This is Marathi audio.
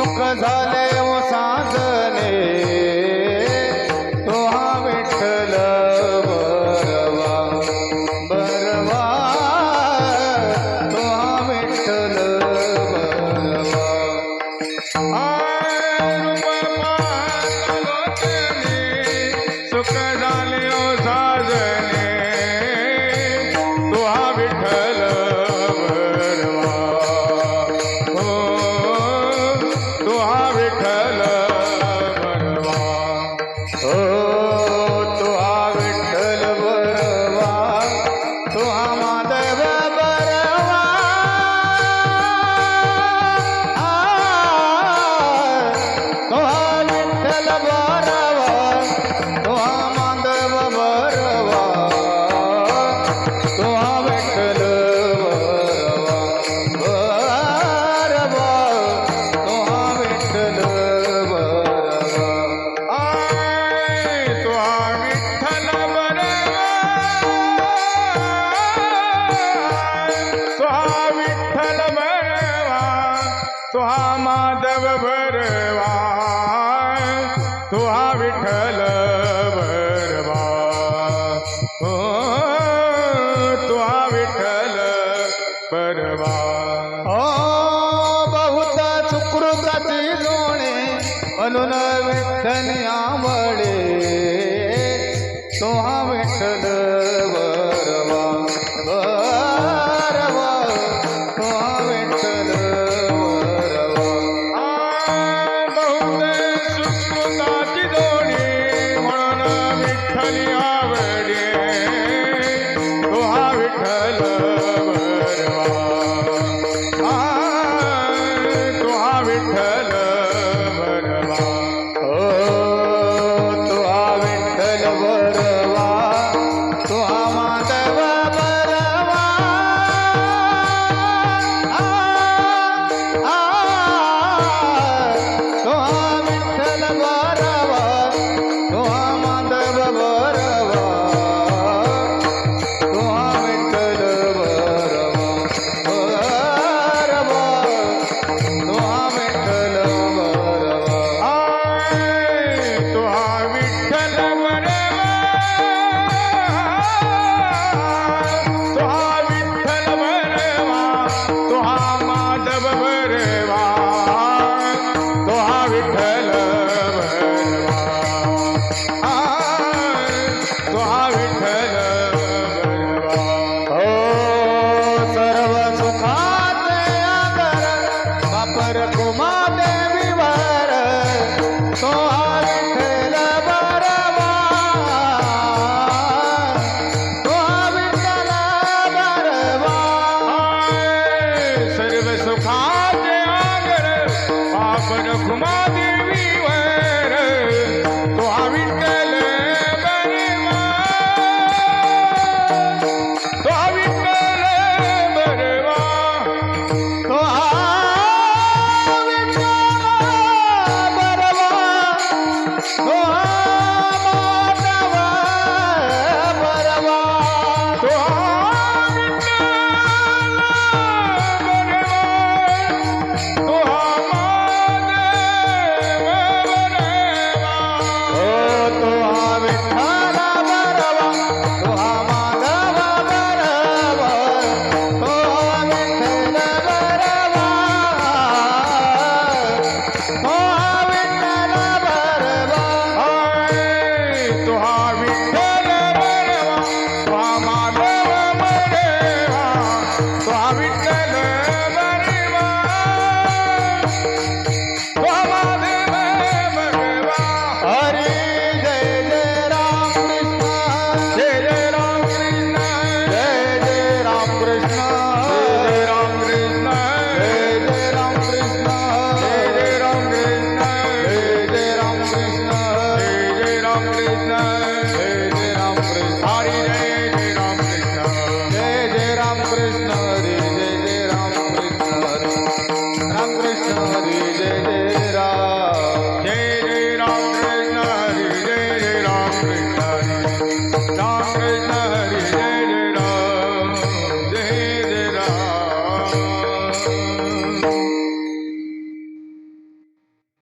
सुख झाले ओ साजने तो हा विठ्ठल बरवा बरवा तो हा विठ्ठल बरवा सुख झाले ओ साजने तो हा विठ्ठल बरवा हो तो हा विठ्ठल बरवा हो तो हा विठ्ठल बरवा तो हा माधव बरवा तो हा विठ्ठल बरवा तो हा माधव बरवा तो हा विठ्ठल बरवा तो हा विठ्ठल बरवा आय तो हा विठ्ठल बरवा तो हा विठ्ठल बरवा तो हा माधव बरवा तो हा विठ्ठल बरवा हो तो हा विठ्ठल बरवा ओ बहुत सुकृताची जोणे म्हणून विठ्ठल आवडे तो हा विठ्ठल बरवा बरवा तो हा विठ्ठल बरवा बहुत सुकृताची जोडी म्हणून विठ्ठली आवडे तो हा विठ्ठल बरवा तो हा विठ्ठल बरवा ओ तो हा विठ्ठल बरवा तो हा माधव बरवा तो हा विठ्ठल बरवा तो हा माधव बरवा तो हा विठ्ठल बरवा बरवा तो हा विठ्ठल बरवा तो हा विठ्ठल बरवा तो हा विठ्ठल बरवा तो हा माधव बरवा तो हा विठ्ठल बरवा तो हा विठ्ठल बरवा हो सर्व सुखाचे आदर वापर कुमा देवीवर तो हा विठ्ठल बरवा तो हा विठ्ठल बरवा सर्व सुखाचे आगर आपण कुमार